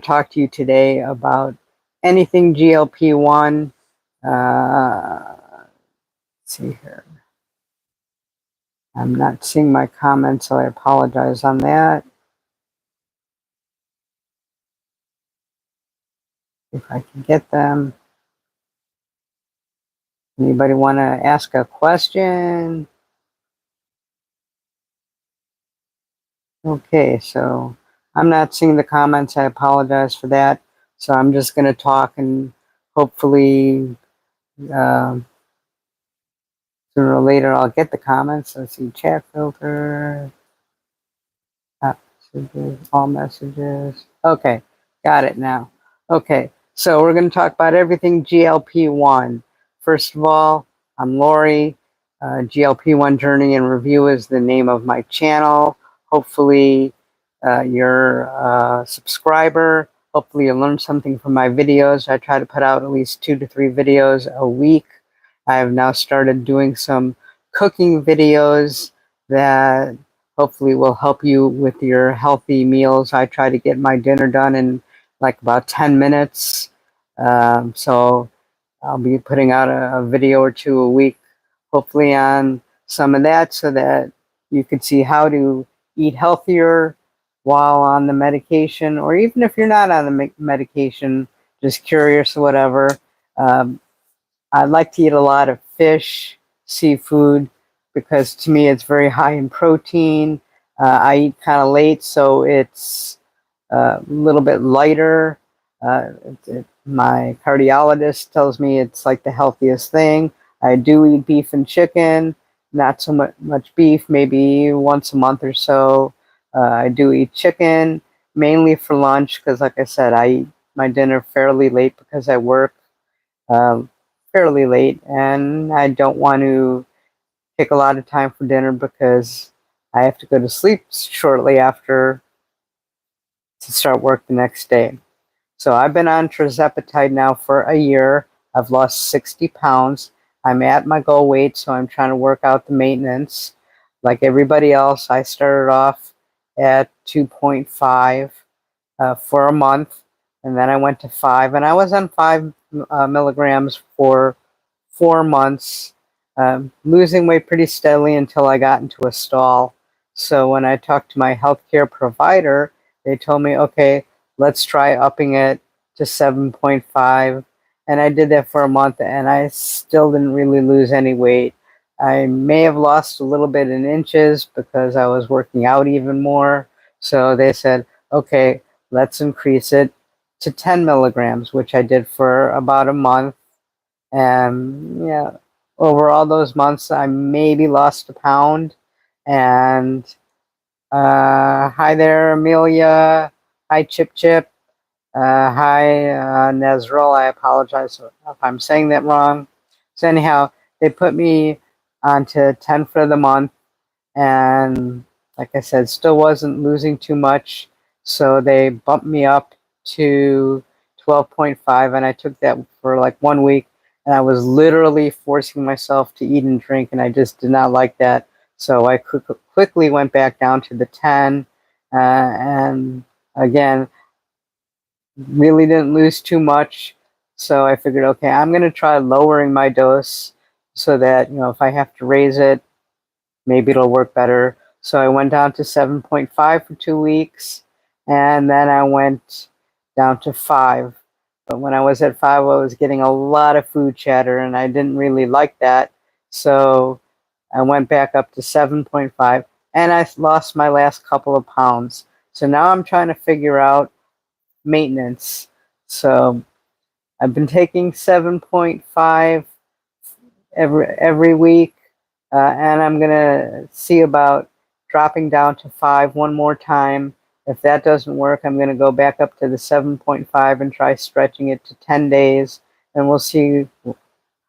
to talk to you today about anything GLP-1. Let's see here. I'm not seeing my comments, so I apologize on that. If I can get them. Anybody want to ask a question? Okay, so I'm not seeing the comments. I apologize for that. So I'm just going to talk and hopefully sooner or later I'll get the comments. Let's see, chat filter, messages, all messages. Okay, got it now. Okay, so we're going to talk about everything GLP-1. First of all, I'm Lori. GLP-1 Journey and Review is the name of my channel. Hopefully you're a subscriber. Hopefully you learn something from my videos. I try to put out at least 2 to 3 videos a week. I have now started doing some cooking videos that hopefully will help you with your healthy meals. I try to get my dinner done in like about 10 minutes. So I'll be putting out a video or 2 a week, hopefully on some of that, so that you can see how to eat healthier while on the medication, or even if you're not on the medication, just curious or whatever. I like to eat a lot of fish, seafood, because to me it's very high in protein. I eat kind of late, so it's a little bit lighter. My cardiologist tells me it's like the healthiest thing. I do eat beef and chicken, not so much beef, maybe once a month or so. I do eat chicken, mainly for lunch, because like I said, I eat my dinner fairly late because I work fairly late, and I don't want to take a lot of time for dinner because I have to go to sleep shortly after to start work the next day. So I've been on tirzepatide now for a year. I've lost 60 pounds. I'm at my goal weight, so I'm trying to work out the maintenance. Like everybody else, I started off at 2.5 for a month, and then I went to 5, and I was on 5 milligrams for 4 months, losing weight pretty steadily until I got into a stall. So when I talked to my healthcare provider, they told me, okay, let's try upping it to 7.5. And I did that for a month, and I still didn't really lose any weight. I may have lost a little bit in inches because I was working out even more. So they said, okay, let's increase it to 10 milligrams, which I did for about a month. And yeah, over all those months, I maybe lost a pound. And hi there, Amelia. Hi, Chip Chip. Hi, Nezrol. I apologize if I'm saying that wrong. So anyhow, they put me onto 10 for the month, and like I said, still wasn't losing too much. So they bumped me up to 12.5, and I took that for like 1 week, and I was literally forcing myself to eat and drink, and I just did not like that. So I quickly went back down to the 10, and again, really didn't lose too much. So I figured, okay, I'm going to try lowering my dose so that, if I have to raise it, maybe it'll work better. So I went down to 7.5 for 2 weeks, and then I went down to 5. But when I was at 5, I was getting a lot of food chatter, and I didn't really like that. So I went back up to 7.5, and I lost my last couple of pounds. So now I'm trying to figure out maintenance. So I've been taking 7.5 every week, and I'm gonna see about dropping down to 5 one more time. If that doesn't work, I'm gonna go back up to the 7.5 and try stretching it to 10 days, and we'll see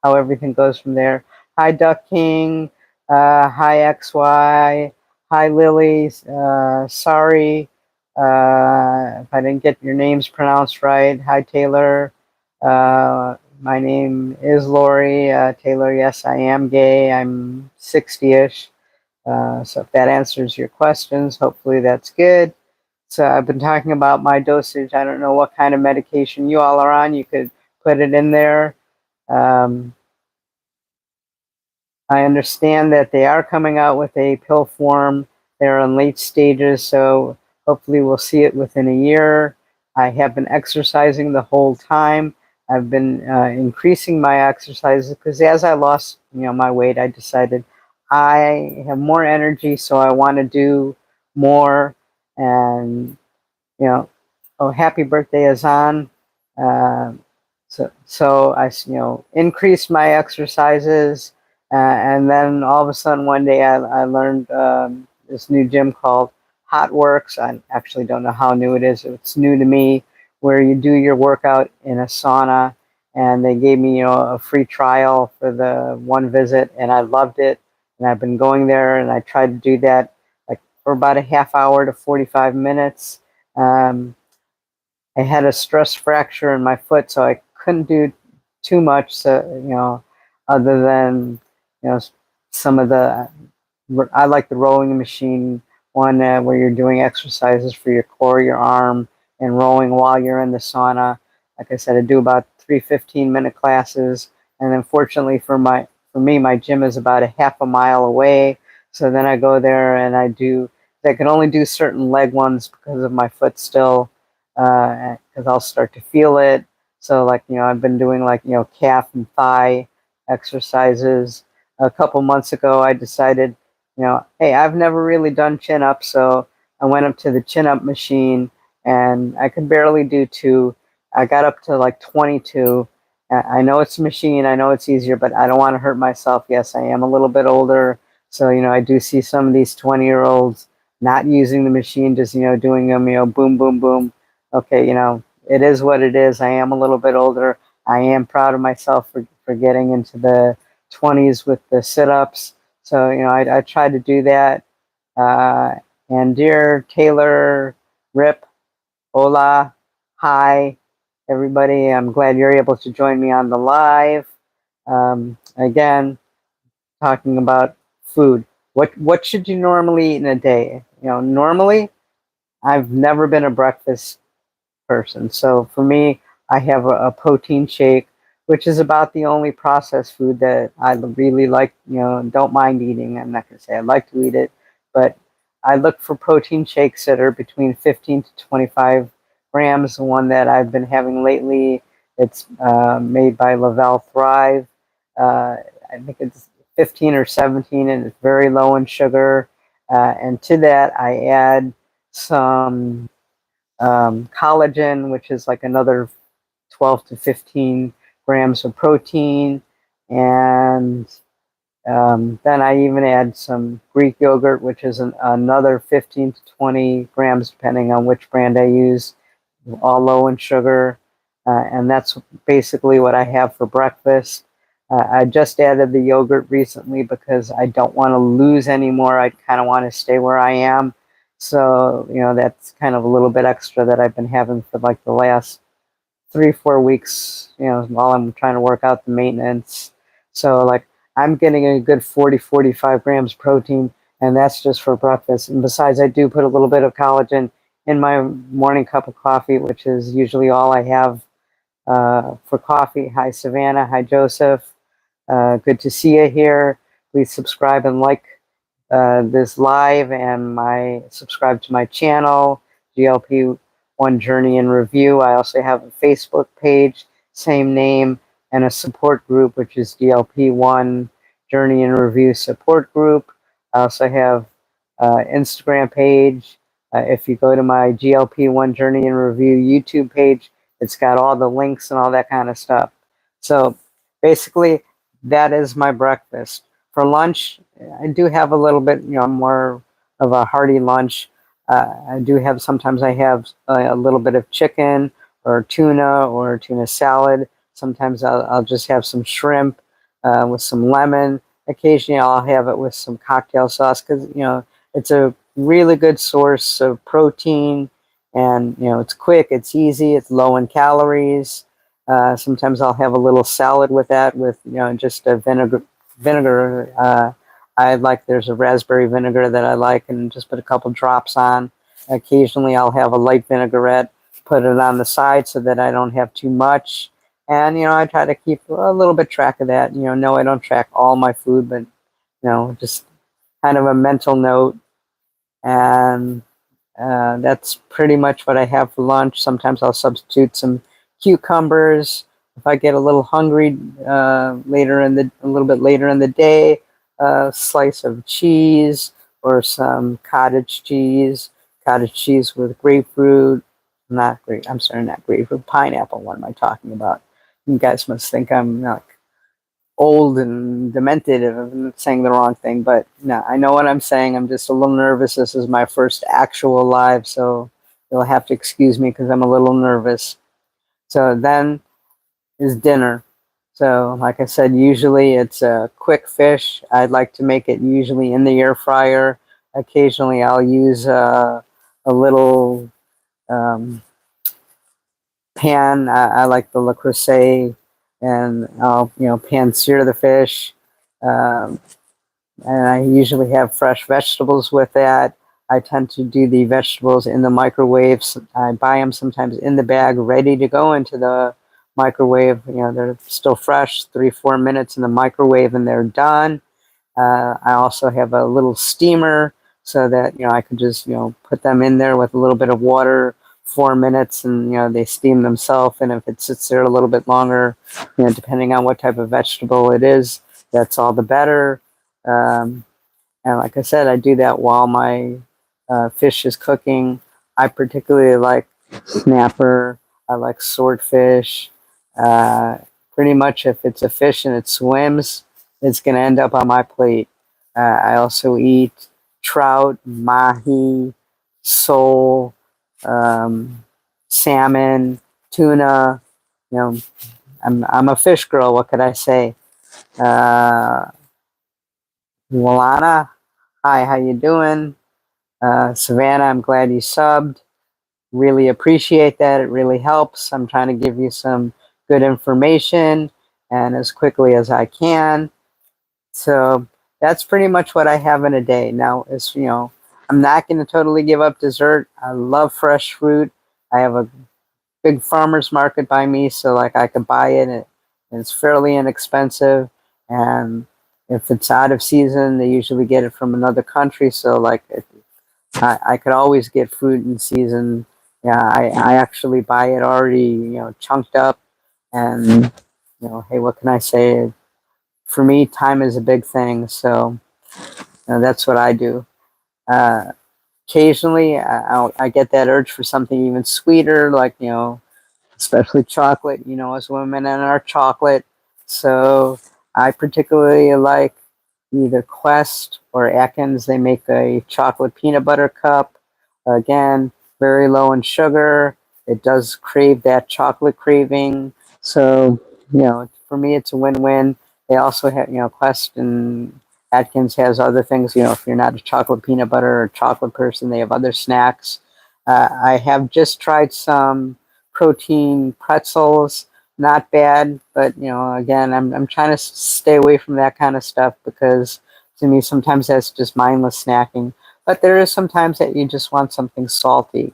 how everything goes from there. Hi, Duck King. Hi, XY. Hi, Lily. Sorry if I didn't get your names pronounced right. Hi, Taylor. My name is Lori. Taylor, yes, I am gay. I'm 60-ish. So if that answers your questions, hopefully that's good. So I've been talking about my dosage. I don't know what kind of medication you all are on. You could put it in there. Um, I understand that they are coming out with a pill form. They're in late stages, so hopefully we'll see it within a year. I have been exercising the whole time. I've been increasing my exercises because as I lost, my weight, I decided I have more energy, so I want to do more. And you know, oh, happy birthday, Azan. Uh, so I, increased my exercises, and then all of a sudden one day I learned this new gym called Hot Works. I actually don't know how new it is. It's new to me, where you do your workout in a sauna, and they gave me, a free trial for the one visit, and I loved it. And I've been going there, and I tried to do that like for about a half hour to 45 minutes. Um, I had a stress fracture in my foot, so I couldn't do too much. So, other than you know some of the, I like the rolling machine one where you're doing exercises for your core, your arm, and rolling while you're in the sauna. Like I said, I do about 3 15-minute classes, and unfortunately for me, my gym is about a half a mile away. So then I go there and I can only do certain leg ones because of my foot still, because I'll start to feel it. So like, I've been doing like, calf and thigh exercises. A couple months ago, I decided, hey, I've never really done chin up. So I went up to the chin up machine and I could barely do two. I got up to like 22. I know it's a machine. I know it's easier, but I don't want to hurt myself. Yes, I am a little bit older. So, I do see some of these 20-year-olds not using the machine, just, doing them, boom, boom, boom. Okay, it is what it is. I am a little bit older. I am proud of myself for getting into the 20s with the sit-ups. So, I try to do that. Uh, and dear Taylor, Rip, hola, hi, everybody. I'm glad you're able to join me on the live. Again, talking about food. What should you normally eat in a day? Normally, I've never been a breakfast person. So for me, I have a protein shake, which is about the only processed food that I really like, don't mind eating. I'm not going to say I like to eat it, but I look for protein shakes that are between 15 to 25 grams. The one that I've been having lately, it's made by Lavelle Thrive. I think it's 15 or 17, and it's very low in sugar. And to that, I add some collagen, which is like another 12 to 15 grams of protein. And then I even add some Greek yogurt, which is another 15 to 20 grams, depending on which brand I use, all low in sugar. And that's basically what I have for breakfast. I just added the yogurt recently because I don't want to lose any more. I kind of want to stay where I am. So, that's kind of a little bit extra that I've been having for like the last 3 4 weeks, while I'm trying to work out the maintenance. So like I'm getting a good 40 45 grams protein, and that's just for breakfast. And besides, I do put a little bit of collagen in my morning cup of coffee, which is usually all I have for coffee. Hi, Savannah. Hi, Joseph. Good to see you here. Please subscribe and like this live, and subscribe to my channel, GLP-1 Journey in Review. I also have a Facebook page, same name, and a support group, which is GLP-1 Journey in Review support group. I also have Instagram page. If you go to my GLP-1 Journey in Review YouTube page, it's got all the links and all that kind of stuff. So basically, that is my breakfast. For lunch, I do have a little bit, more of a hearty lunch. I do have, sometimes I have a little bit of chicken or tuna salad. Sometimes I'll just have some shrimp with some lemon. Occasionally I'll have it with some cocktail sauce because, it's a really good source of protein, and, it's quick, it's easy, it's low in calories. Sometimes I'll have a little salad with that, with, just a vinegar. There's a raspberry vinegar that I like, and just put a couple drops on. Occasionally I'll have a light vinaigrette, put it on the side so that I don't have too much. And, I try to keep a little bit track of that. No, I don't track all my food, but, just kind of a mental note. And that's pretty much what I have for lunch. Sometimes I'll substitute some cucumbers. If I get a little hungry a little bit later in the day, a slice of cheese or some cottage cheese with grapefruit. Not grapefruit, pineapple. What am I talking about? You guys must think I'm like old and demented if I'm saying the wrong thing, but no, I know what I'm saying. I'm just a little nervous. This is my first actual live, so you'll have to excuse me because I'm a little nervous. So then is dinner. So like I said, usually it's a quick fish. I'd like to make it usually in the air fryer. Occasionally I'll use a little pan. I like the Le Creuset, and I'll pan sear the fish. Um, and I usually have fresh vegetables with that. I tend to do the vegetables in the microwave. I buy them sometimes in the bag, ready to go into the microwave. They're still fresh, 3-4 minutes in the microwave, and they're done. I also have a little steamer so that I can just put them in there with a little bit of water, 4 minutes, and they steam themselves. And if it sits there a little bit longer, depending on what type of vegetable it is, that's all the better. Um, and like I said, I do that while my fish is cooking. I particularly like snapper. I like swordfish. Uh, Pretty much if it's a fish and it swims, it's going to end up on my plate. I also eat trout, mahi, sole, um, salmon, tuna. You know, I'm a fish girl. What could I say? Uh, Walana, hi, how you doing? Savannah, I'm glad you subbed. Really appreciate that. It really helps. I'm trying to give you some good information and as quickly as I can. So that's pretty much what I have in a day. Now, I'm not going to totally give up dessert. I love fresh fruit. I have a big farmer's market by me, so like I could buy it, and it's fairly inexpensive. And if it's out of season, they usually get it from another country. So like I could always get fruit in season. Yeah, I actually buy it already, chunked up. And hey, what can I say? For me, time is a big thing. So that's what I do. Uh, Occasionally, I get that urge for something even sweeter, like especially chocolate. As women and our chocolate. So I particularly like either Quest or Atkins. They make a chocolate peanut butter cup. Again, very low in sugar. It does crave that chocolate craving. So, for me, it's a win-win. They also have, Quest and Atkins has other things. If you're not a chocolate peanut butter or chocolate person, they have other snacks. I have just tried some protein pretzels. Not bad, but again, I'm trying to stay away from that kind of stuff because to me sometimes that's just mindless snacking. But there is sometimes that you just want something salty,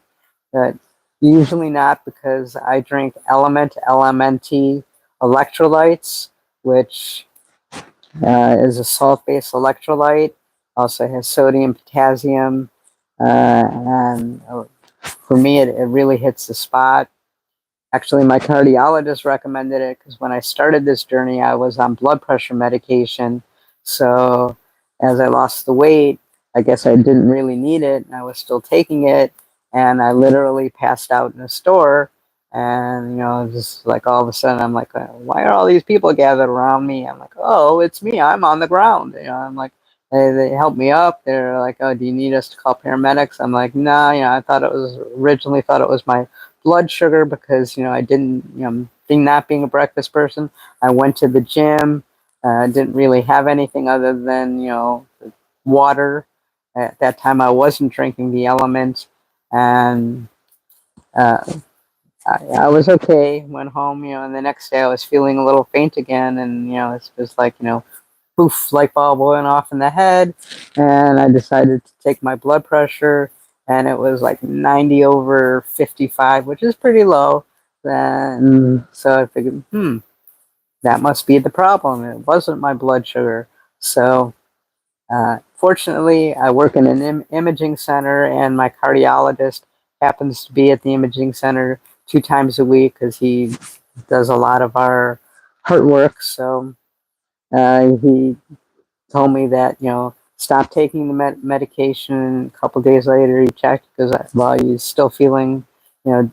but usually not, because I drink LMNT electrolytes, which is a salt-based electrolyte. Also has sodium, potassium, and for me, it really hits the spot. Actually, my cardiologist recommended it because when I started this journey, I was on blood pressure medication. So as I lost the weight, I guess I didn't really need it, and I was still taking it. And I literally passed out in a store. And, just like all of a sudden, I'm like, why are all these people gathered around me? I'm like, oh, it's me. I'm on the ground. I'm like, they helped me up. They're like, oh, do you need us to call paramedics? I'm like, no, I originally thought it was my blood sugar because I didn't being not being a breakfast person. I went to the gym. Didn't really have anything other than water. At that time, I wasn't drinking the Element, and uh, I was okay. Went home, and the next day I was feeling a little faint again, and it was like poof, light bulb went off in the head, and I decided to take my blood pressure. and it was like 90 over 55, which is pretty low. Then so I figured, that must be the problem. It wasn't my blood sugar. So fortunately, I work in an imaging center, and my cardiologist happens to be at the imaging center 2 times a week because he does a lot of our heart work. So he told me that, stop taking the medication. A couple days later, he checked because well, he's still feeling, you know,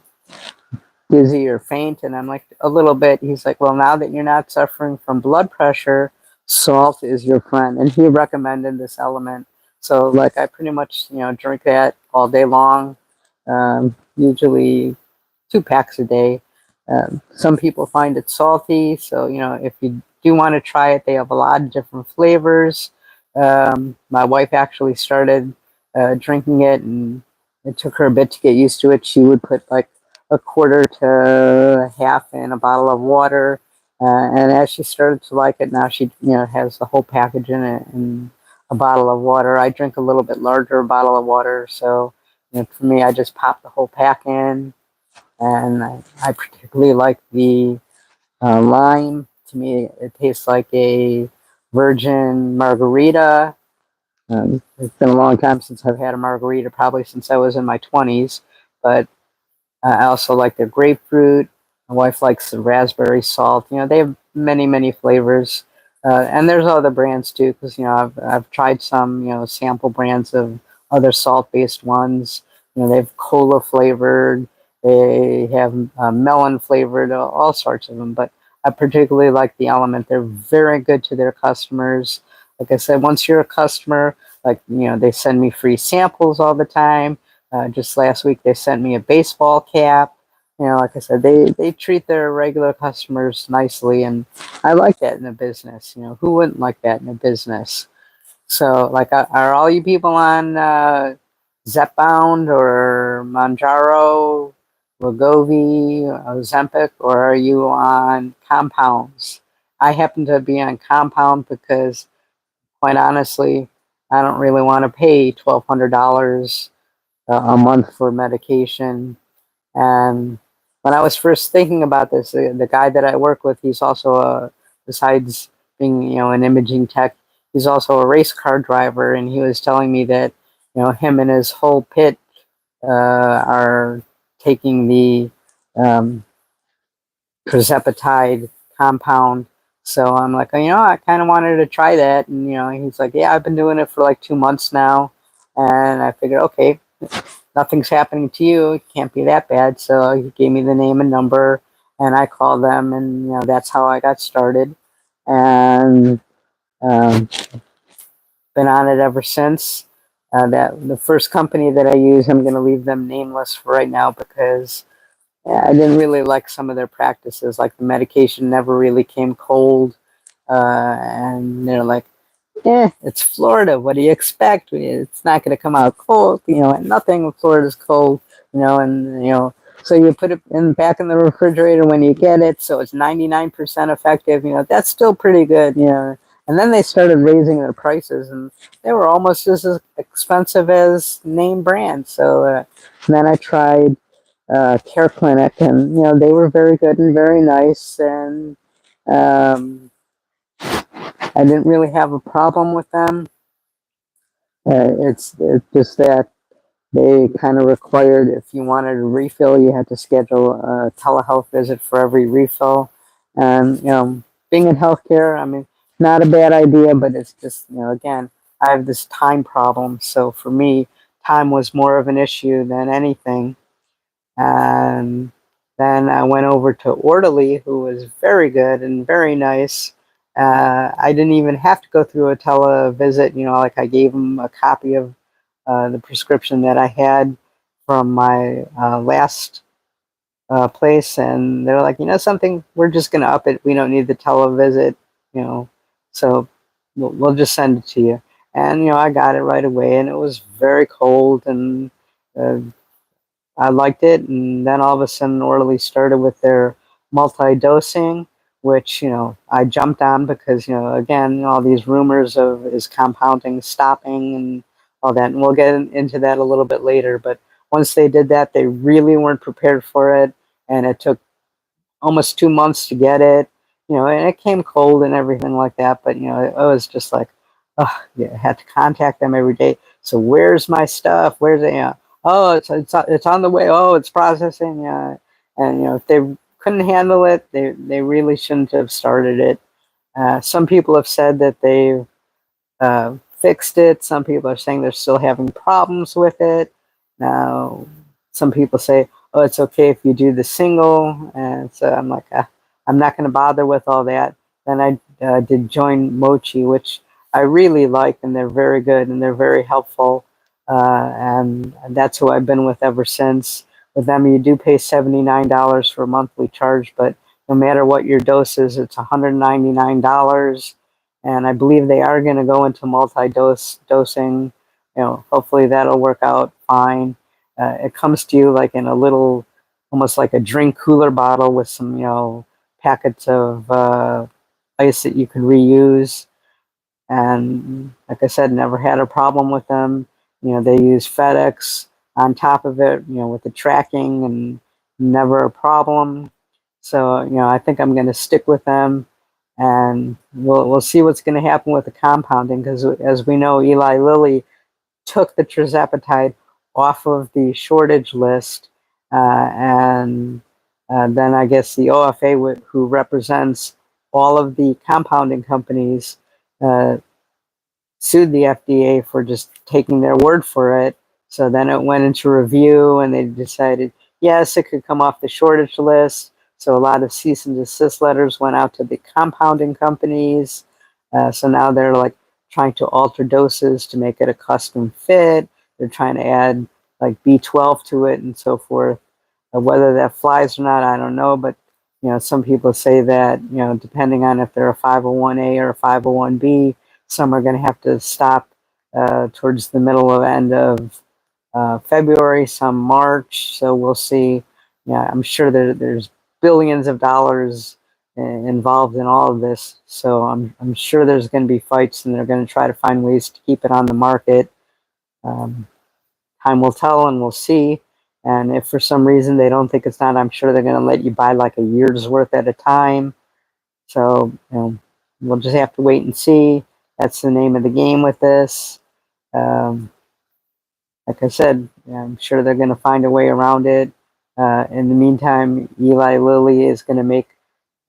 dizzy or faint, and I'm like, a little bit. He's like, well, now that you're not suffering from blood pressure, salt is your friend, and he recommended this element. So like, I pretty much, drink that all day long, usually 2 packs a day. Some people find it salty, so if you do want to try it, they have a lot of different flavors. My wife actually started drinking it, and it took her a bit to get used to it. She would put like a quarter to half in a bottle of water, and as she started to like it, now she has the whole package in it in a bottle of water. I drink a little bit larger bottle of water, so for me, I just pop the whole pack in, and I particularly like the lime. To me, it tastes like a virgin margarita. It's been a long time since I've had a margarita, probably since I was in my 20s, but I also like their grapefruit. My wife likes the raspberry salt. They have many, many flavors. And there's other brands too, because I've tried some sample brands of other salt-based ones. They have cola flavored. They have melon flavored. All sorts of them. But I particularly like the Element. They're very good to their customers. Like I said, once you're a customer, like they send me free samples all the time. Just last week, they sent me a baseball cap. Like I said, they treat their regular customers nicely, and I like that in a business. Who wouldn't like that in a business? So, like, are all you people on Zepbound or Manjaro, Wegovy, Ozempic, or are you on compounds? I happen to be on compound because, quite honestly, I don't really want to pay $1,200 a month for medication. And when I was first thinking about this, the guy that I work with, he's also besides being an imaging tech, he's also a race car driver, and he was telling me that him and his whole pit are taking the Tirzepatide compound. So I'm like, I kind of wanted to try that, and he's like, yeah, I've been doing it for like 2 months now, and I figured, okay, nothing's happening to you. It can't be that bad. So he gave me the name and number, and I called them, and that's how I got started, and um, been on it ever since. That the first company that I use, I'm going to leave them nameless for right now because I didn't really like some of their practices. Like the medication never really came cold, and they're like, it's Florida. What do you expect? It's not going to come out cold, and nothing in Florida is cold, and so you put it back in the refrigerator when you get it, so it's 99% effective. That's still pretty good. And then they started raising their prices, and they were almost as expensive as name brands. So then I tried Care Clinic, and they were very good and very nice, and I didn't really have a problem with them. It's just that they kind of required, if you wanted a refill, you had to schedule a telehealth visit for every refill. And being in healthcare, I mean, not a bad idea, but it's just again, I have this time problem. So for me, time was more of an issue than anything. And then I went over to Orderly, who was very good and very nice. I didn't even have to go through a televisit. Like I gave them a copy of the prescription that I had from my last place, and they're like, something, we're just going to up it. We don't need the televisit, so we'll just send it to you. And I got it right away, and it was very cold, and uh, I liked it. And then all of a sudden, Orderly started with their multi-dosing, which I jumped on because again, all these rumors of is compounding stopping and all that. And we'll get into that a little bit later. But once they did that, they really weren't prepared for it, and it took almost 2 months to get it. And it came cold and everything like that. But it was just like, oh, yeah, I had to contact them every day. So where's my stuff? Where's it? Oh, it's on the way. Oh, it's processing. Yeah, and if they couldn't handle it, they really shouldn't have started it. Some people have said that they've fixed it. Some people are saying they're still having problems with it. Now, some people say, "Oh, it's okay if you do the single," and so I'm like, I'm not going to bother with all that. Then I did join Mochi, which I really like, and they're very good and they're very helpful, and that's who I've been with ever since. With them, you do pay $79 for a monthly charge, but no matter what your dose is, it's $199, and I believe they are going to go into dosing. Hopefully that'll work out fine. It comes to you like in a little, almost like a drink cooler bottle with some, packets of ice that you can reuse. And like I said, never had a problem with them. They use FedEx on top of it, with the tracking, and never a problem. So, I think I'm going to stick with them, and we'll see what's going to happen with the compounding, because as we know, Eli Lilly took the tirzepatide off of the shortage list, and then I guess the OFA, who represents all of the compounding companies, uh, sued the FDA for just taking their word for it. So then it went into review, and they decided, yes, it could come off the shortage list. So a lot of cease and desist letters went out to the compounding companies. So now they're like trying to alter doses to make it a custom fit. They're trying to add like B12 to it and so forth. Whether that flies or not, I don't know. But some people say that depending on if they're a 501A or a 501B, some are going to have to stop towards the middle of end of February, some March. So we'll see. Yeah, I'm sure there's billions of dollars involved in all of this. So I'm sure there's going to be fights, and they're going to try to find ways to keep it on the market. Um, Time will tell, and we'll see. And if for some reason they don't think it's not, I'm sure they're going to let you buy like a year's worth at a time. So we'll just have to wait and see. That's the name of the game with this. Um, like I said, I'm sure they're going to find a way around it. In the meantime, Eli Lilly is going to make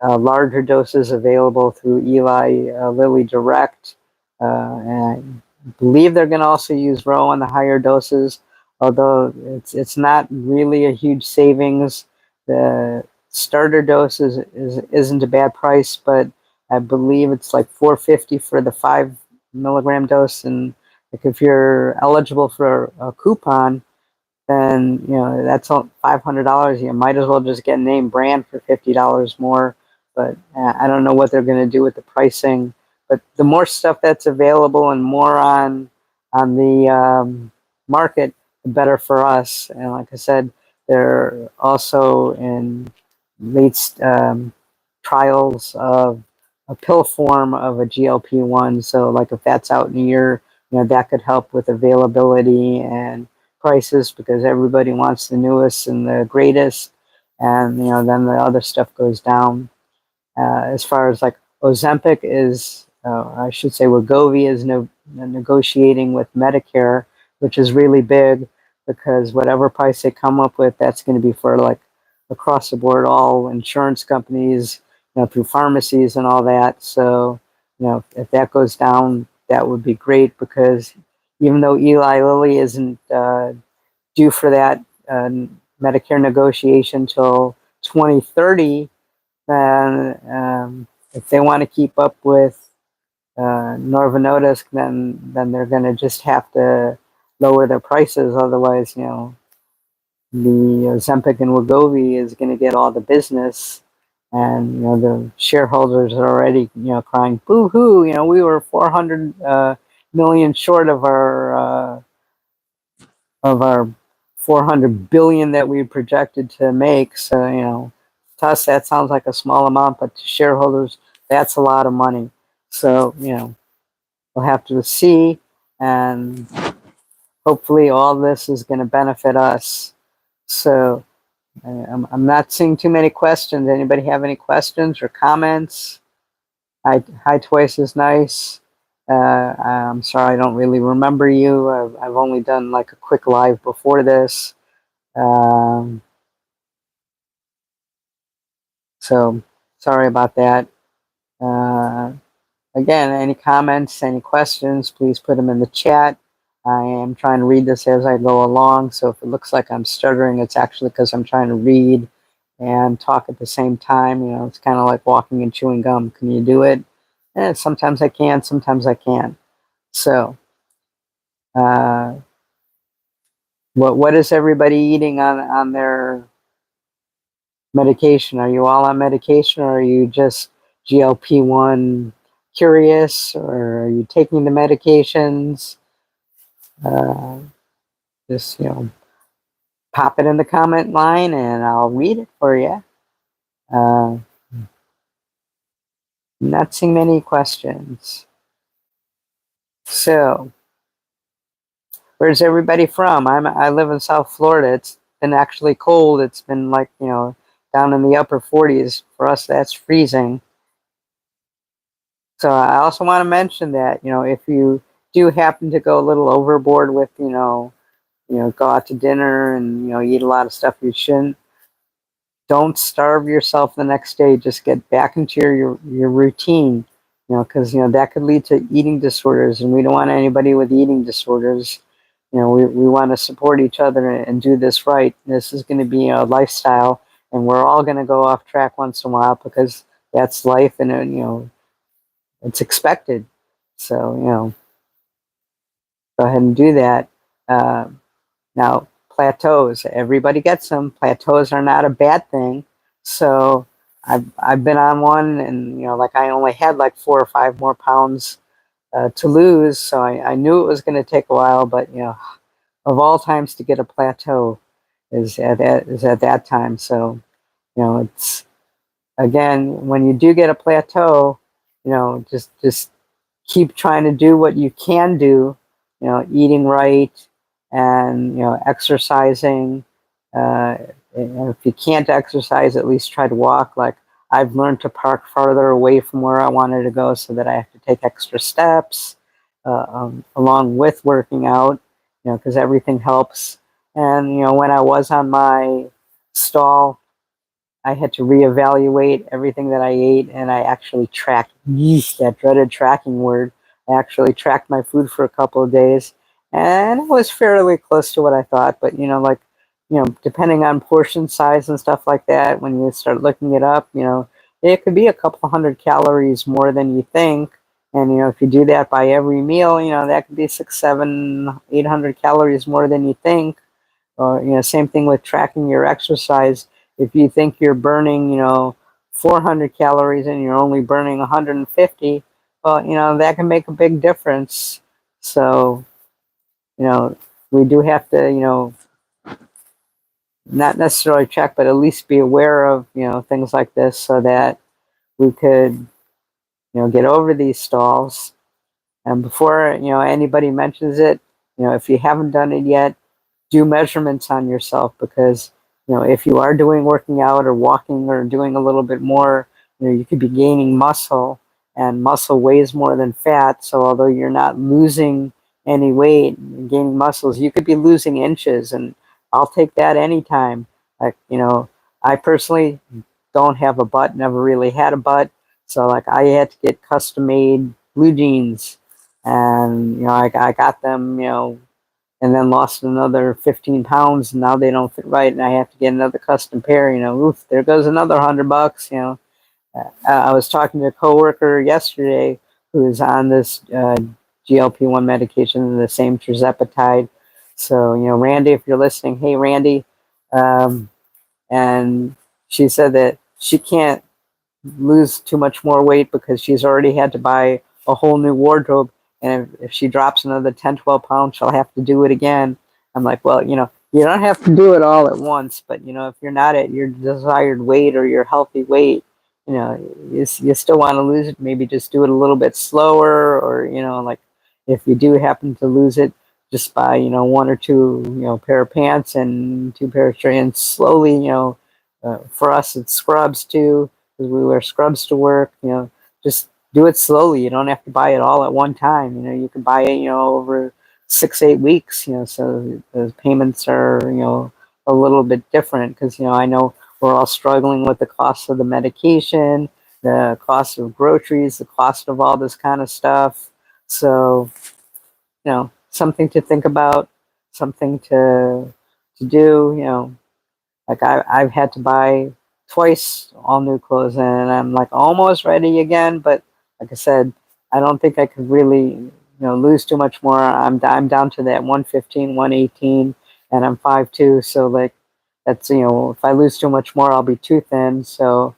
larger doses available through Eli Lilly Direct. And I believe they're going to also use Row on the higher doses, although it's not really a huge savings. The starter dose isn't a bad price, but I believe it's like $4.50 for the 5 milligram dose, and like if you're eligible for a coupon, then that's all $500. You might as well just get name brand for $50 more. But I don't know what they're going to do with the pricing. But the more stuff that's available and more on the market, the better for us. And like I said, they're also in late trials of a pill form of a GLP-1. So like if that's out in a year, that could help with availability and prices, because everybody wants the newest and the greatest, and then the other stuff goes down. As far as like Ozempic is, I should say Wegovy is negotiating with Medicare, which is really big, because whatever price they come up with, that's going to be for like across the board, all insurance companies, through pharmacies and all that. So, if that goes down, that would be great, because even though Eli Lilly isn't due for that Medicare negotiation till 2030, then if they want to keep up with Novo Nordisk, then they're going to just have to lower their prices. Otherwise, the Ozempic and Wegovy is going to get all the business, and the shareholders are already crying boo hoo. We were 400 million short of our 400 billion that we projected to make. So to us that sounds like a small amount, but to shareholders that's a lot of money. So we'll have to see, and hopefully all this is going to benefit us. So I'm not seeing too many questions. Anybody have any questions or comments? Hi twice is nice. I'm sorry, I don't really remember you. I've only done like a quick live before this. So sorry about that. Again, any comments, any questions, please put them in the chat. I am trying to read this as I go along, so if it looks like I'm stuttering, it's actually because I'm trying to read and talk at the same time. You know, it's kind of like walking and chewing gum. Can you do it? Sometimes I can, sometimes I can't. So, what is everybody eating on their medication? Are you all on medication, or are you just GLP-1 curious, or are you taking the medications? Just, pop it in the comment line and I'll read it for you. Not seeing many questions. So, where's everybody from? I live in South Florida. It's been actually cold. It's been like, down in the upper 40s. For us, that's freezing. So I also want to mention that, if you do happen to go a little overboard with, go out to dinner and, eat a lot of stuff you shouldn't, don't starve yourself the next day. Just get back into your routine, because, that could lead to eating disorders, and we don't want anybody with eating disorders. We want to support each other and do this right. This is going to be a lifestyle, and we're all going to go off track once in a while because that's life, and, it's expected. So, go ahead and do that. Now, plateaus, everybody gets them. Plateaus are not a bad thing. So I've been on one, and like I only had like 4 or 5 more pounds to lose. So I knew it was going to take a while, but of all times to get a plateau is at that time. So it's, again, when you do get a plateau, just keep trying to do what you can do, eating right and, exercising. Uh, and if you can't exercise, at least try to walk. Like, I've learned to park farther away from where I wanted to go so that I have to take extra steps along with working out, because everything helps. And, when I was on my stall, I had to reevaluate everything that I ate, and I actually tracked, that dreaded tracking word. I actually tracked my food for a couple of days, and it was fairly close to what I thought. But, depending on portion size and stuff like that, when you start looking it up, it could be a couple hundred calories more than you think. And, if you do that by every meal, that could be 6, 7, 800 calories more than you think. Or, same thing with tracking your exercise. If you think you're burning, 400 calories and you're only burning 150, well, that can make a big difference. So, we do have to, not necessarily check, but at least be aware of, things like this so that we could, get over these stalls. And before, anybody mentions it, if you haven't done it yet, do measurements on yourself, because if you are working out or walking or doing a little bit more, you could be gaining muscle, and muscle weighs more than fat. So although you're not losing any weight, gaining muscles, you could be losing inches, and I'll take that anytime. Like, I personally don't have a butt, never really had a butt, so like I had to get custom made blue jeans, and I got them, and then lost another 15 pounds. And now they don't fit right, and I have to get another custom pair. Oof, there goes another $100. I was talking to a coworker yesterday who is on this GLP-1 medication, the same tirzepatide. So, Randy, if you're listening, hey, Randy. And she said that she can't lose too much more weight because she's already had to buy a whole new wardrobe. And if she drops another 10, 12 pounds, she'll have to do it again. I'm like, well, you don't have to do it all at once, but, if you're not at your desired weight or your healthy weight, you still want to lose it. Maybe just do it a little bit slower, or, like if you do happen to lose it, just buy, one or two, pair of pants and two pair of shirts, and slowly, for us it's scrubs too, because we wear scrubs to work. Just do it slowly. You don't have to buy it all at one time. You can buy it, over 6, 8 weeks. So the payments are, a little bit different, because I know we're all struggling with the cost of the medication, the cost of groceries, the cost of all this kind of stuff. So, something to think about, something to do. Like I've had to buy twice all new clothes, and I'm like almost ready again. But like I said, I don't think I could really, lose too much more. I'm down to that 115, 118, and I'm 5'2". So like that's, if I lose too much more, I'll be too thin. So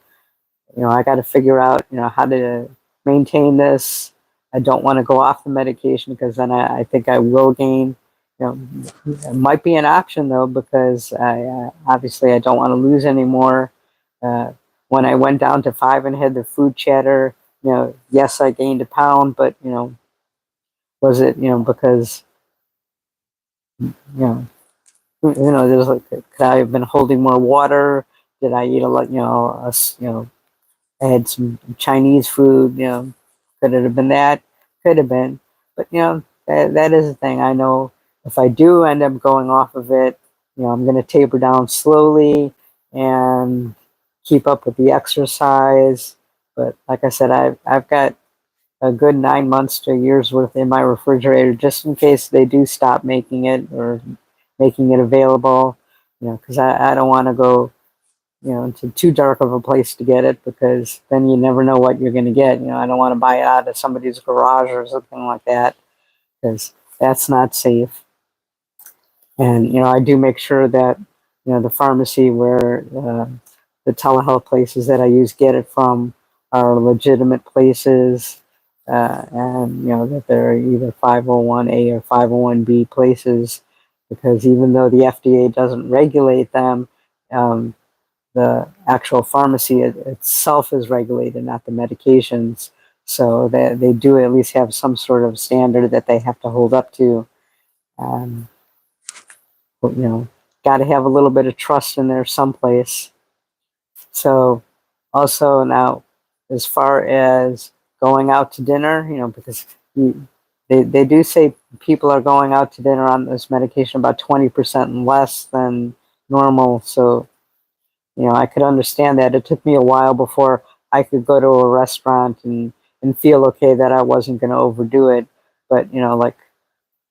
I got to figure out, how to maintain this. I don't want to go off the medication, because then I think I will gain. It might be an option though, because obviously I don't want to lose any more. Uh, when I went down to 5 and had the food chatter, yes, I gained a pound, but was it, because you there's like, could I have been holding more water? Did I eat a lot? I had some Chinese food. Could it have been that? Could have been, but that is the thing. I know if I do end up going off of it, I'm going to taper down slowly and keep up with the exercise. But like I said, I've got a good 9 months to a year's worth in my refrigerator, just in case they do stop making it or making it available. Because I don't want to go into too dark of a place to get it, because then you never know what you're going to get. I don't want to buy it out of somebody's garage or something like that, because that's not safe. And, I do make sure that, the pharmacy where the telehealth places that I use get it from are legitimate places, and, that they're either 501A or 501B places, because even though the FDA doesn't regulate them, the actual pharmacy itself is regulated, not the medications. So they do at least have some sort of standard that they have to hold up to. Um, but, got to have a little bit of trust in there someplace. So also now, as far as going out to dinner, because they do say people are going out to dinner on this medication about 20% less than normal. So I could understand that. It took me a while before I could go to a restaurant and feel okay that I wasn't going to overdo it. But, like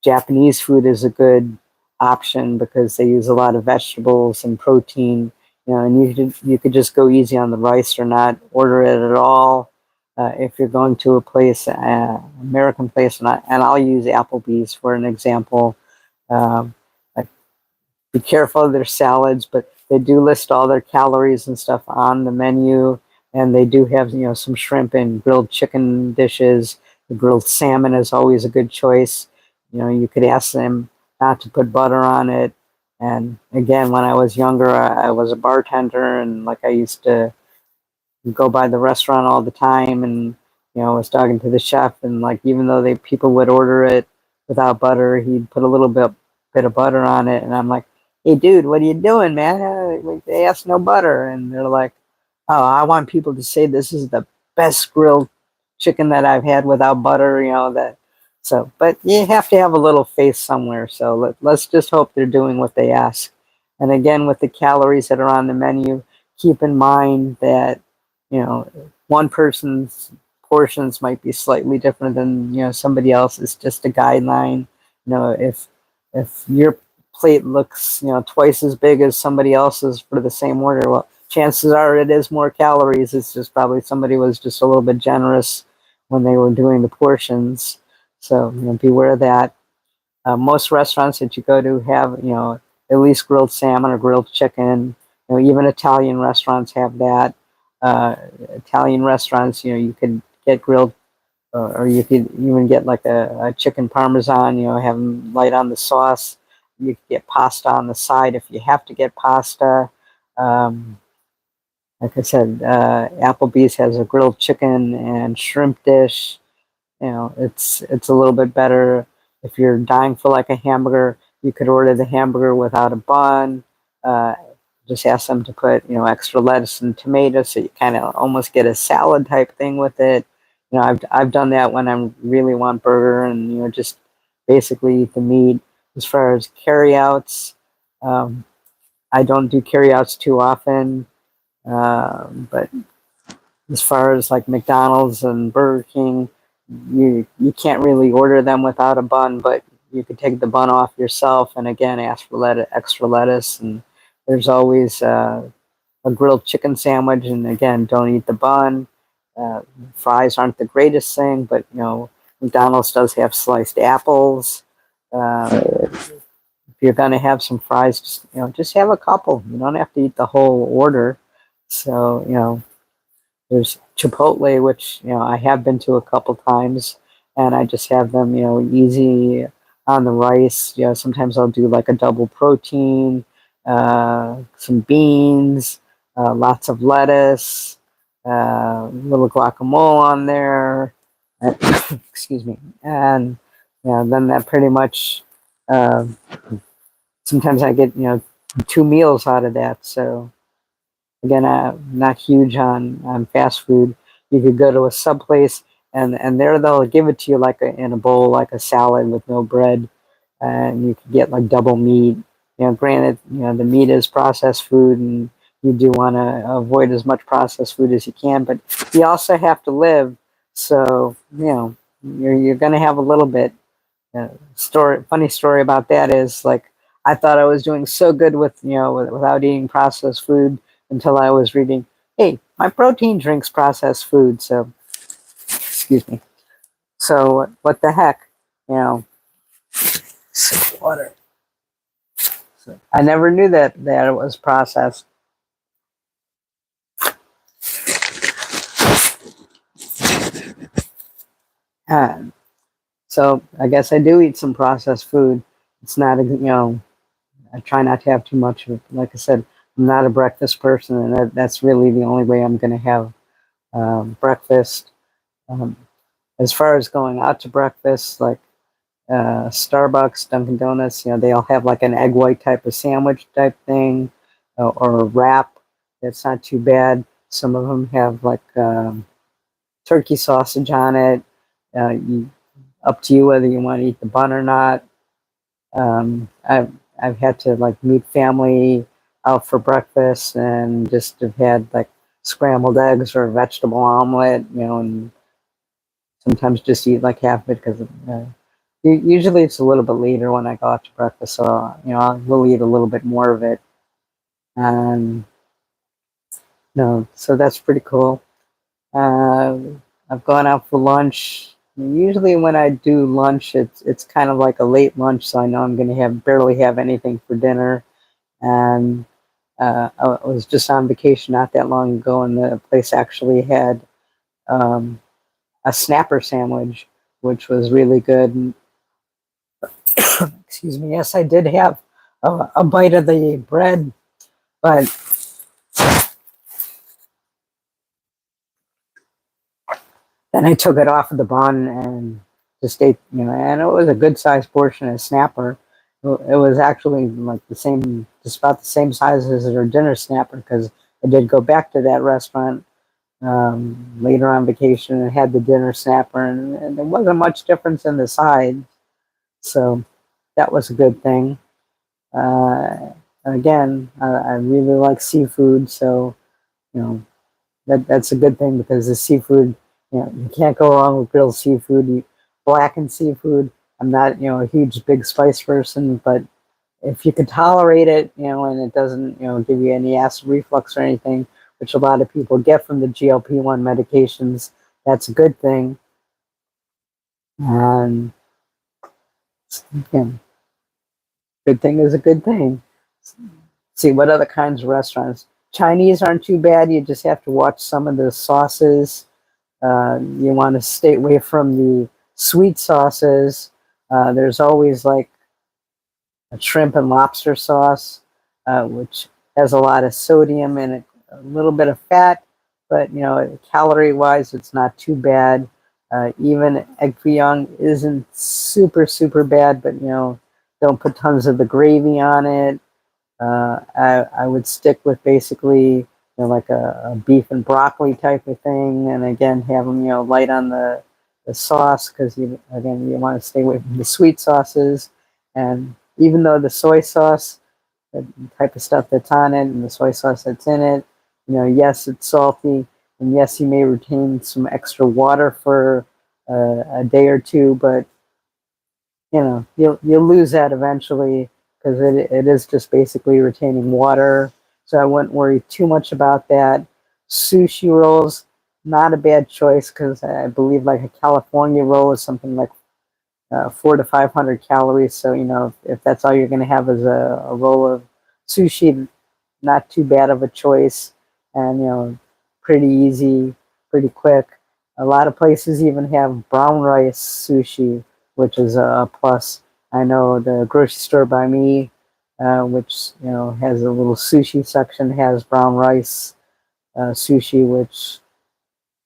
Japanese food is a good option, because they use a lot of vegetables and protein, and you could just go easy on the rice or not order it at all. If you're going to a place, American place, and I'll use Applebee's for an example. Um, be careful of their salads, but they do list all their calories and stuff on the menu, and they do have some shrimp and grilled chicken dishes. The grilled salmon is always a good choice. You could ask them not to put butter on it. And again, when I was younger, I was a bartender, and like I used to go by the restaurant all the time, and I was talking to the chef, and like even though people would order it without butter, he'd put a little bit of butter on it, and I'm like, hey dude, what are you doing, man? They asked no butter, and they're like, oh, I want people to say this is the best grilled chicken that I've had without butter. That. So, but you have to have a little faith somewhere. So let's just hope they're doing what they ask. And again, with the calories that are on the menu, keep in mind that one person's portions might be slightly different than somebody else's. Just a guideline. If your plate looks twice as big as somebody else's for the same order, well, chances are it is more calories. It's just probably somebody was just a little bit generous when they were doing the portions. So beware of that. Most restaurants that you go to have at least grilled salmon or grilled chicken. Even Italian restaurants have that. Italian restaurants, you could get grilled, or you could even get like a chicken parmesan. Have them light on the sauce. You could get pasta on the side if you have to get pasta. Like I said, Applebee's has a grilled chicken and shrimp dish. It's a little bit better. If you're dying for like a hamburger, you could order the hamburger without a bun. Uh, just ask them to put, extra lettuce and tomatoes, so you kind of almost get a salad type thing with it. I've done that when I really want burger, and just basically eat the meat. As far as carryouts, um, I don't do carryouts too often, but as far as like McDonald's and Burger King, you can't really order them without a bun, but you could take the bun off yourself, and again ask for extra lettuce. And there's always a grilled chicken sandwich, and again, don't eat the bun. Uh, Fries aren't the greatest thing, but McDonald's does have sliced apples. If you're going to have some fries, just have a couple. You don't have to eat the whole order. So there's Chipotle, which I have been to a couple times, and I just have them easy on the rice. Sometimes I'll do like a double protein, some beans, lots of lettuce, little guacamole on there. Excuse me, and then that pretty much. Uh, Sometimes I get 2 meals out of that. So again, I'm not huge on fast food. You could go to a sub place, and there they'll give it to you like in a bowl, like a salad with no bread, and you could get like double meat. Granted, the meat is processed food, and you do want to avoid as much processed food as you can, but you also have to live. So you're going to have a little bit. Funny story about that is, like, I thought I was doing so good without eating processed food until I was reading, hey, my protein drinks processed food. So excuse me. So what the heck, you know? Sip water. So I never knew that it was processed. And so I guess I do eat some processed food. It's not I try not to have too much of it. Like I said, I'm not a breakfast person, and that's really the only way I'm going to have breakfast. Um, as far as going out to breakfast, like Starbucks, Dunkin' Donuts, they all have like an egg white type of sandwich type thing, or a wrap. That's not too bad. Some of them have like turkey sausage on it. Up to you whether you want to eat the bun or not. I've had to like meet family out for breakfast, and just have had like scrambled eggs or a vegetable omelet, and sometimes just eat like half of it, because usually it's a little bit later when I go out to breakfast, so I will eat a little bit more of it. And so that's pretty cool. Uh, I've gone out for lunch. Usually when I do lunch, it's kind of like a late lunch, so I know I'm going to have barely have anything for dinner. And I was just on vacation not that long ago, and the place actually had um, a snapper sandwich, which was really good. Excuse me. Yes, I did have a bite of the bread, but then I took it off of the bun and just ate, and it was a good sized portion of snapper. It was actually like just about the same size as their dinner snapper, because I did go back to that restaurant later on vacation and had the dinner snapper, and there wasn't much difference in the sides. So that was a good thing. Uh, again, I really like seafood, so you know that's a good thing, because the seafood, you can't go wrong with grilled seafood. Blackened seafood. I'm not a huge big spice person, but if you can tolerate it, and it doesn't give you any acid reflux or anything, which a lot of people get from the GLP-1 medications, that's a good thing. And again, good thing is a good thing. See what other kinds of restaurants. Chinese aren't too bad. You just have to watch some of the sauces. You want to stay away from the sweet sauces. There's always like a shrimp and lobster sauce, which has a lot of sodium and a little bit of fat, but calorie wise, it's not too bad. Even egg foo young isn't super bad, but don't put tons of the gravy on it. I would stick with basically like a beef and broccoli type of thing, and again have them light on the sauce, because you want to stay away from the sweet sauces. And even though the soy sauce, the type of stuff that's on it, and the soy sauce that's in it, yes, it's salty, and yes, you may retain some extra water for a day or two, but you'll lose that eventually, because it is just basically retaining water. So I wouldn't worry too much about that. Sushi rolls, not a bad choice, because I believe like a California roll is something like 400 to 500 calories. So if that's all you're going to have is a roll of sushi, not too bad of a choice, and pretty easy, pretty quick. A lot of places even have brown rice sushi, which is a plus. I know the grocery store by me, which has a little sushi section, has brown rice sushi, which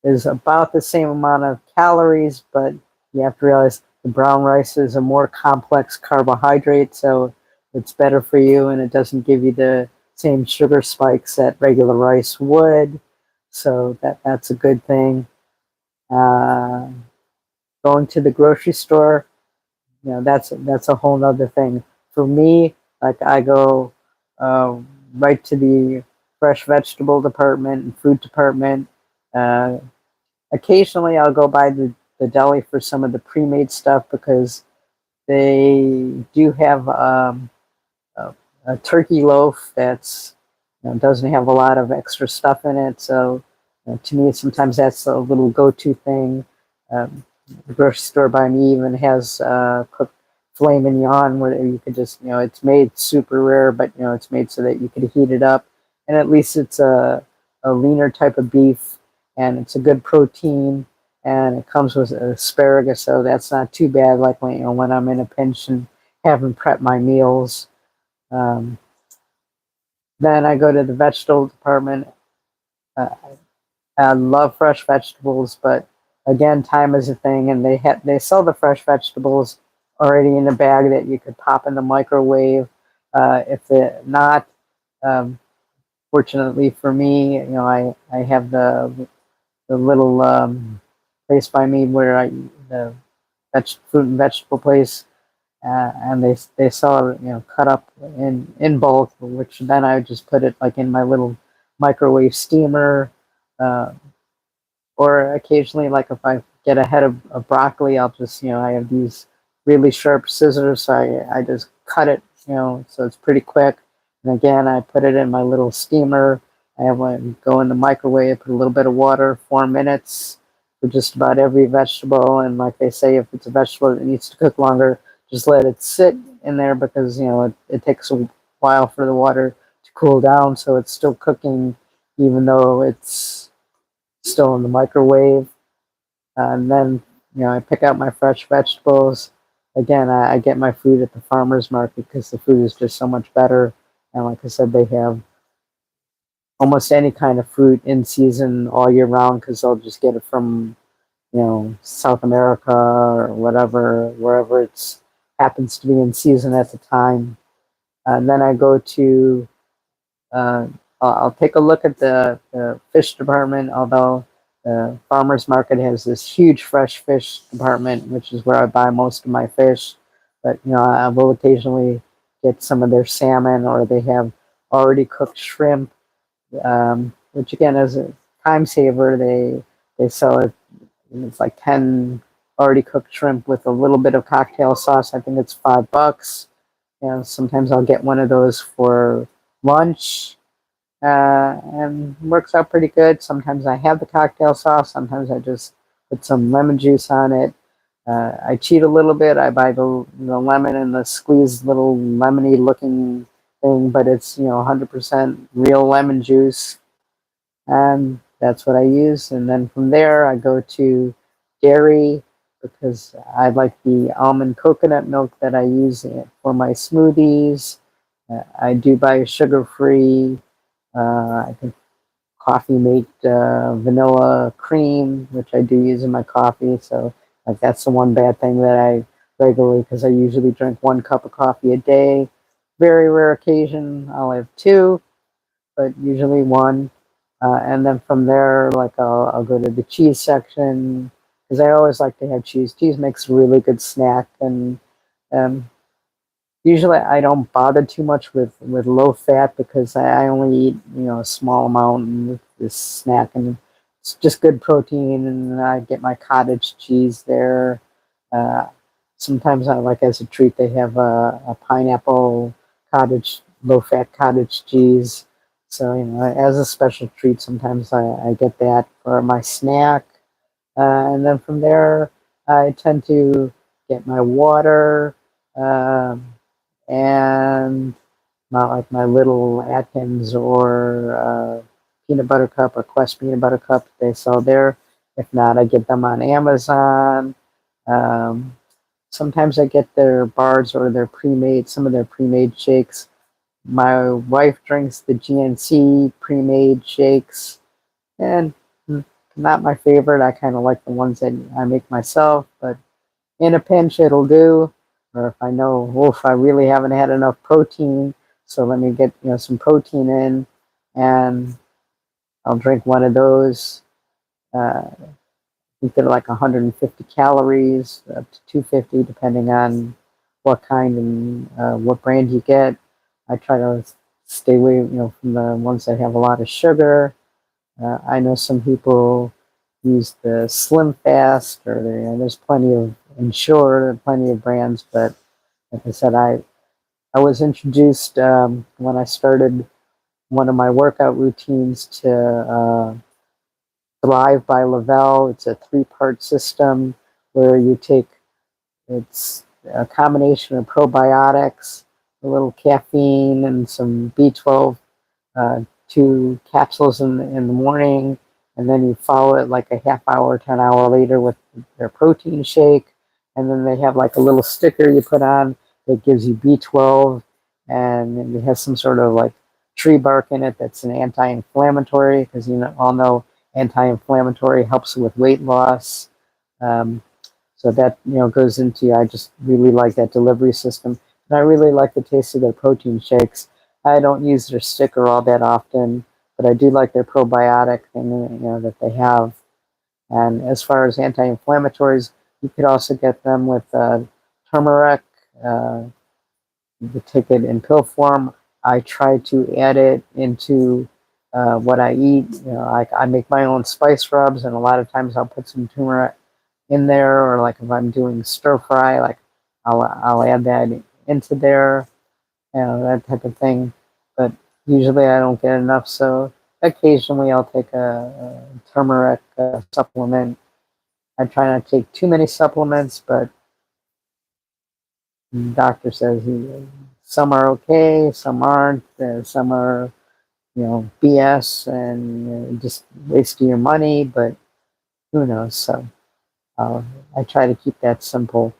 is about the same amount of calories, but you have to realize the brown rice is a more complex carbohydrate, so it's better for you, and it doesn't give you the same sugar spikes that regular rice would. So that's a good thing. Uh, Going to the grocery store, that's a whole nother thing. For me, like I go uh, right to the fresh vegetable department and fruit department. Uh, Occasionally, I'll go by the deli for some of the pre-made stuff, because they do have a, a turkey loaf that's doesn't have a lot of extra stuff in it. So to me, sometimes that's a little go-to thing. Um, the grocery store by me even has cooked filet mignon, where you could just it's made super rare, but it's made so that you could heat it up, and at least it's a leaner type of beef, and it's a good protein, and it comes with asparagus, so that's not too bad. Like when I'm in a pinch and haven't prepped my meals. Um, then I go to the vegetable department. Uh, I love fresh vegetables, but again, time is a thing, and they sell the fresh vegetables already in a bag that you could pop in the microwave. If they're not, um, fortunately for me, I have the little place by me where the fruit and vegetable place, and they sell it, cut up in bulk, which then I would just put it like in my little microwave steamer, uh, or occasionally, like if I get a head of broccoli, I'll just I have these really sharp scissors, so I just cut it, so it's pretty quick. And again, I put it in my little steamer. I have one go in the microwave, put a little bit of water, 4 minutes for just about every vegetable. And like they say, if it's a vegetable that needs to cook longer, just let it sit in there, because it takes a while for the water to cool down, so it's still cooking even though it's still in the microwave. And then I pick out my fresh vegetables. Again, I get my food at the farmer's market, because the food is just so much better. And like I said, they have almost any kind of fruit in season all year round, because they'll just get it from South America or whatever, wherever it's happens to be in season at the time. And then I go to uh, I'll take a look at the fish department, although the farmer's market has this huge fresh fish department, which is where I buy most of my fish. But I will occasionally get some of their salmon, or they have already cooked shrimp, which again is a time saver. They sell it. It's like 10 already cooked shrimp with a little bit of cocktail sauce. I think it's $5. Sometimes I'll get one of those for lunch, and works out pretty good. Sometimes I have the cocktail sauce. Sometimes I just put some lemon juice on it. I cheat a little bit. I buy the lemon and the squeezed little lemony looking thing, but it's 100% real lemon juice, and that's what I use. And then from there, I go to dairy, because I like the almond coconut milk that I use for my smoothies. I do buy sugar free. I think coffee mate vanilla cream, which I do use in my coffee. So like that's the one bad thing that I regularly, because I usually drink 1 cup of coffee a day. Very rare occasion I'll have 2, but usually 1. And then from there, like I'll go to the cheese section because I always like to have cheese. Cheese makes a really good snack, and um, usually I don't bother too much with low fat because I only eat a small amount with this snack, and it's just good protein, and I get my cottage cheese there. Uh, Sometimes I like as a treat they have a pineapple cottage low fat cottage cheese. So as a special treat, sometimes I get that for my snack, and then from there I tend to get my water. Um, and not like my little Atkins or peanut butter cup or Quest peanut butter cup they sell there. If not, I get them on Amazon. Um, Sometimes I get their bars or their pre-made, some of their pre-made shakes. My wife drinks the GNC pre-made shakes, and not my favorite. I kind of like the ones that I make myself, but in a pinch it'll do. Or if I know, oof, I really haven't had enough protein, so let me get some protein in, and I'll drink one of those. I think they're like 150 calories up to 250, depending on what kind and what brand you get. I try to stay away, from the ones that have a lot of sugar. I know some people use the Slim Fast, or there's plenty of Ensure, plenty of brands. But like I said, I was introduced when I started one of my workout routines to Thrive by Lavelle. It's a 3-part system where you take it's a combination of probiotics, a little caffeine, and some B12, uh, 2 capsules in the morning, and then you follow it like a half hour, 10 hour later with their protein shake, and then they have like a little sticker you put on that gives you B12, and it has some sort of like tree bark in it that's an anti-inflammatory, because all know anti-inflammatory helps with weight loss. Um, so that goes into, I just really like that delivery system, and I really like the taste of their protein shakes. I don't use their sticker all that often, but I do like their probiotic thing that they have. And as far as anti-inflammatories, you could also get them with turmeric. Uh, you could take it in pill form. I try to add it into what I eat. I make my own spice rubs, and a lot of times I'll put some turmeric in there, or like if I'm doing stir fry, like I'll add that into there, that type of thing. But usually I don't get enough, so occasionally I'll take a turmeric supplement. I try not to take too many supplements, but the doctor says some are okay, some aren't, some are BS and just wasting your money, but who knows? So I try to keep that simple.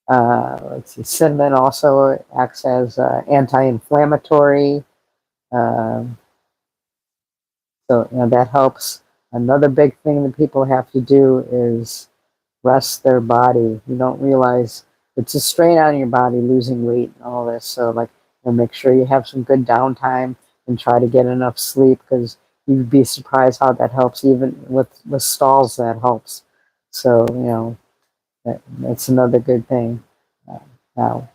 Let's see, cinnamon also acts as anti-inflammatory, um, so that helps. Another big thing that people have to do is rest their body. You don't realize it's a strain on your body losing weight and all this. So like, make sure you have some good downtime and try to get enough sleep, because you'd be surprised how that helps. Even with stalls, that helps. So that's another good thing. Uh, Now,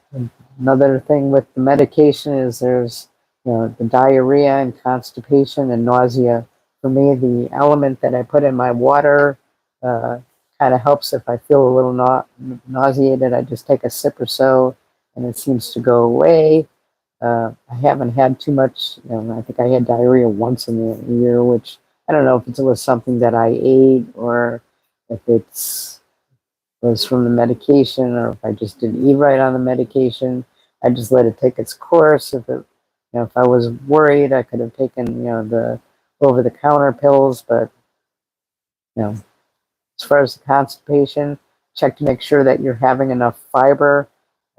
another thing with the medication is there's, the diarrhea and constipation and nausea. For me, the element that I put in my water uh, kind of helps. If I feel a little nauseated, I just take a sip or so, and it seems to go away. I haven't had too much. I think I had diarrhea once in a year, which I don't know if it was something that I ate, or if it's was from the medication, or if I just didn't eat right on the medication. I just let it take its course. If I was worried, I could have taken, the over-the-counter pills. But as far as the constipation, check to make sure that you're having enough fiber.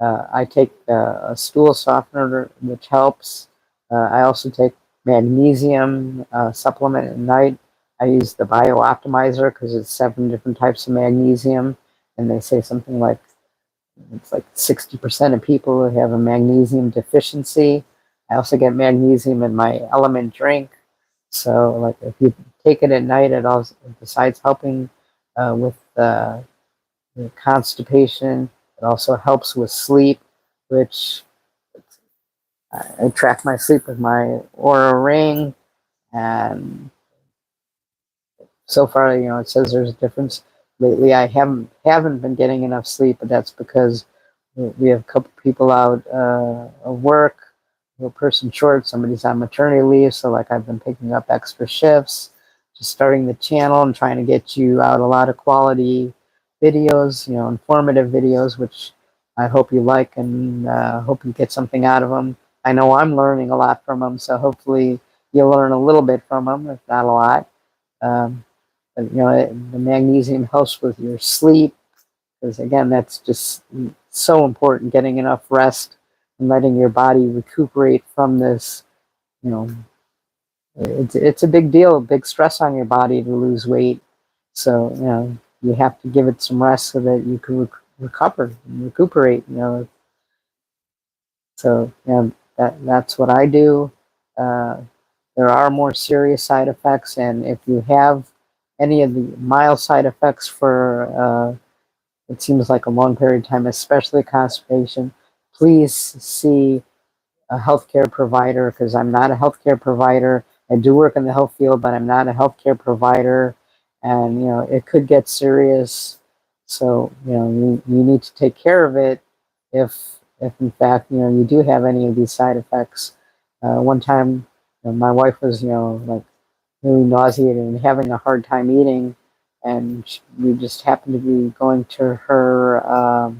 I take a stool softener, which helps. I also take magnesium supplement at night. I use the Bio Optimizer because it's 7 different types of magnesium, and they say something like it's like 60% of people who have a magnesium deficiency. I also get magnesium in my element drink. So, like, if you take it at night, it also, besides helping with constipation, it also helps with sleep, which I track my sleep with my Aura ring, and so far, it says there's a difference. Lately, I haven't been getting enough sleep, but that's because we have a couple people out of work, a person short, somebody's on maternity leave, so like I've been picking up extra shifts, just starting the channel and trying to get you out a lot of quality videos, informative videos, which I hope you like, and hope you get something out of them. I know I'm learning a lot from them, so hopefully you'll learn a little bit from them, if not a lot. Um, the magnesium helps with your sleep, because again, that's just so important, getting enough rest and letting your body recuperate from this. you know it's a big deal, big stress on your body to lose weight, so you have to give it some rest so that you can recover and recuperate. So that's what I do. uh, there are more serious side effects, and if you have any of the mild side effects for it seems like a long period of time, especially constipation, please see a healthcare provider, because I'm not a healthcare provider. I do work in the health field, but I'm not a healthcare provider, and it could get serious. So you need to take care of it if in fact you do have any of these side effects. One time, my wife was like really nauseated and having a hard time eating, and we just happened to be going to her.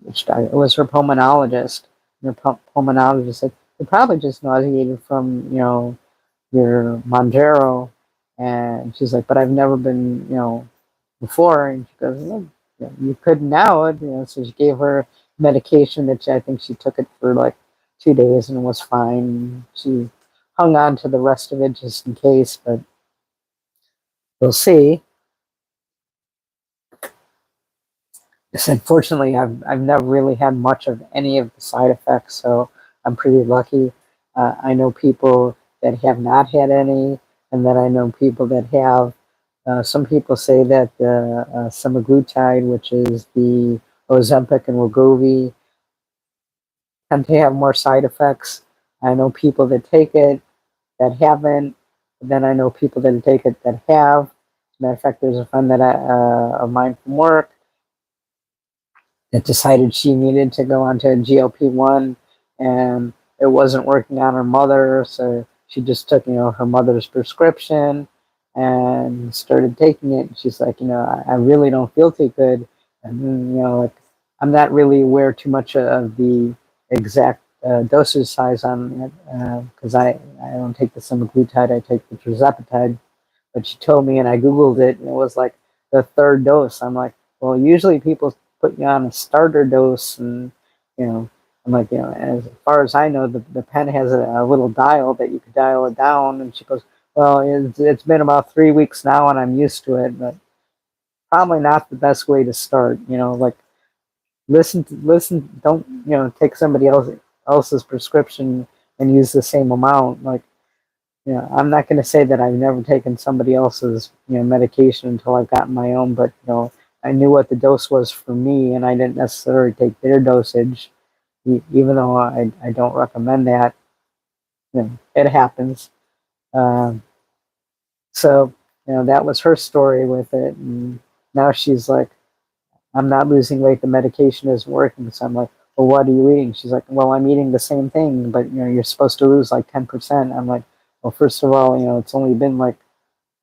It was her pulmonologist. Her pulmonologist said, "You're probably just nauseated from your Monjero," and she's like, "But I've never been before," and she goes, "Well, you could now," so she gave her medication that I think she took it for like 2 days and was fine. She hung on to the rest of it just in case, but we'll see. Yes, unfortunately, I've never really had much of any of the side effects, so I'm pretty lucky. I know people that have not had any, and then I know people that have. Some people say that the semaglutide, which is the Ozempic and Wegovy, tend to have more side effects. I know people that take it that haven't. Then I know people that take it that have. As a matter of fact, there's a friend of mine from work that decided she needed to go onto a GLP-1, and it wasn't working on her mother, so she just took her mother's prescription and started taking it. She's like, I really don't feel too good, and like, I'm not really aware too much of the exact dosage size on it, because I don't take the semaglutide, I take the tirzepatide. But she told me, and I Googled it, and it was like the third dose. I'm like, well, usually people put you on a starter dose, and you know, I'm like, as far as I know, the pen has a little dial that you could dial it down. And she goes, well, it's been about 3 weeks now, and I'm used to it, but probably not the best way to start. Like, listen, don't take somebody else's prescription and use the same amount. Like, I'm not going to say that I've never taken somebody else's medication until I've gotten my own, but I knew what the dose was for me, and I didn't necessarily take their dosage, even though I don't recommend that. It happens. Um, so that was her story with it, and now she's like, I'm not losing weight, the medication isn't working. So I'm like, well, what are you eating? She's like, well, I'm eating the same thing, but you're supposed to lose like 10%. I'm like, well, first of all, it's only been like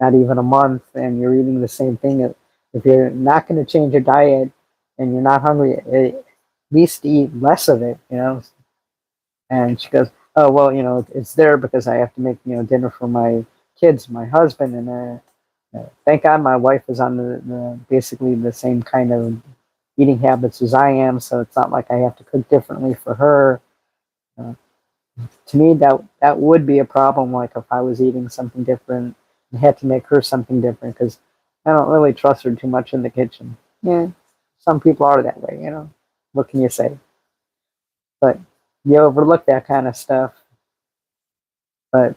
not even a month, and you're eating the same thing. If you're not going to change your diet and you're not hungry, at least eat less of it. And she goes, oh, well, it's there because I have to make, dinner for my kids, my husband, and thank God my wife is on the basically the same kind of eating habits as I am, so it's not like I have to cook differently for her. To me, that would be a problem. Like if I was eating something different and had to make her something different, because I don't really trust her too much in the kitchen. Yeah, some people are that way, you know. What can you say? But you overlook that kind of stuff. But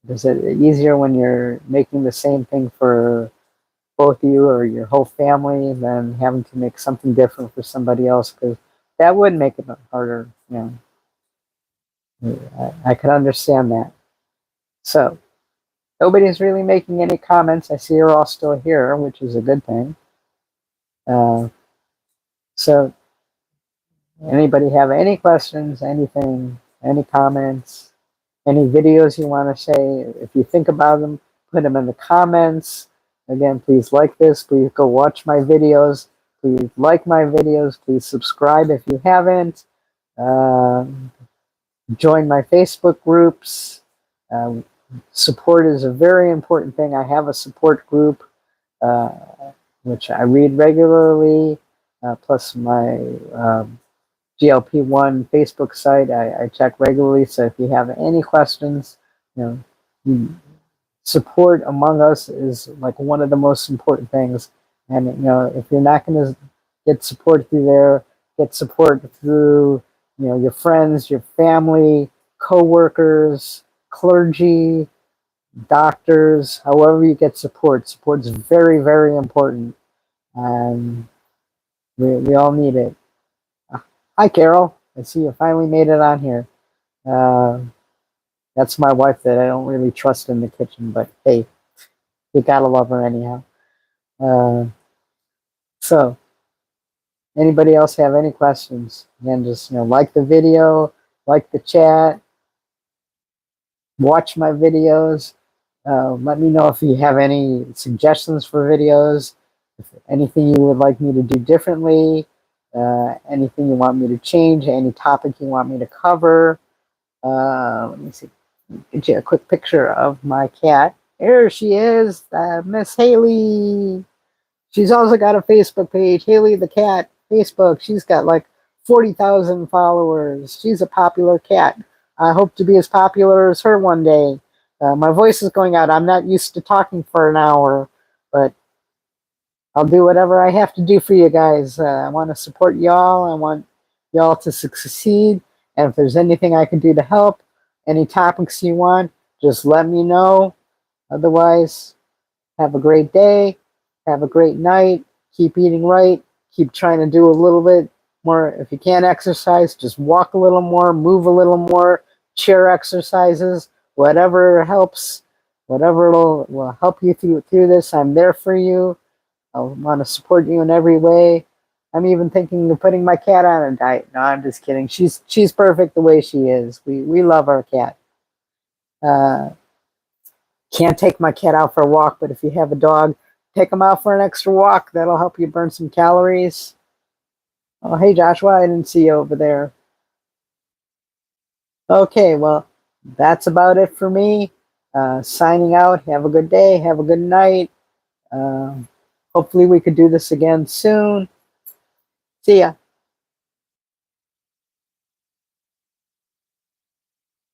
is it easier when you're making the same thing for both of you or your whole family than having to make something different for somebody else? Because that would make it harder. You know, I could understand that. So nobody's really making any comments. I see you're all still here, which is a good thing. Uh, so anybody have any questions, anything, any comments, any videos you want to say? If you think about them, put them in the comments. Again, please like this. Please go watch my videos. Please like my videos. Please subscribe if you haven't. Uh, Join my Facebook groups. Support is a very important thing. I have a support group, uh, which I read regularly, plus my GLP-1 Facebook site I check regularly. So if you have any questions, you know, support among us is like one of the most important things. And you know, if you're not going to get support through there, get support through, you know, your friends, your family, co-workers, clergy, doctors, however you get support. Support is very, very important. And we all need it. Hi, Carol. I see you finally made it on here. Uh, that's my wife that I don't really trust in the kitchen, but hey, you gotta love her anyhow. Uh, so, anybody else have any questions? Again, just, you know, like the video, like the chat, watch my videos. Let me know if you have any suggestions for videos, if anything you would like me to do differently, anything you want me to change, any topic you want me to cover. Let me see. Get you a quick picture of my cat. Here she is, Miss Haley. She's also got a Facebook page, Haley the Cat, Facebook. She's got like 40,000 followers. She's a popular cat. I hope to be as popular as her one day. My voice is going out. I'm not used to talking for an hour, but I'll do whatever I have to do for you guys. I want to support y'all. I want y'all to succeed. And if there's anything I can do to help, any topics you want, just let me know. Otherwise, have a great day. Have a great night. Keep eating right. Keep trying to do a little bit more. If you can't exercise, just walk a little more, move a little more, chair exercises, whatever helps, whatever will help you through this. I'm there for you. I want to support you in every way. I'm even thinking of putting my cat on a diet. No, I'm just kidding. She's perfect the way she is. We love our cat. Uh, can't take my cat out for a walk, but if you have a dog, take them out for an extra walk. That'll help you burn some calories. Oh, hey, Joshua, I didn't see you over there. Okay, well, that's about it for me. Signing out. Have a good day. Have a good night. Hopefully we could do this again soon. See ya.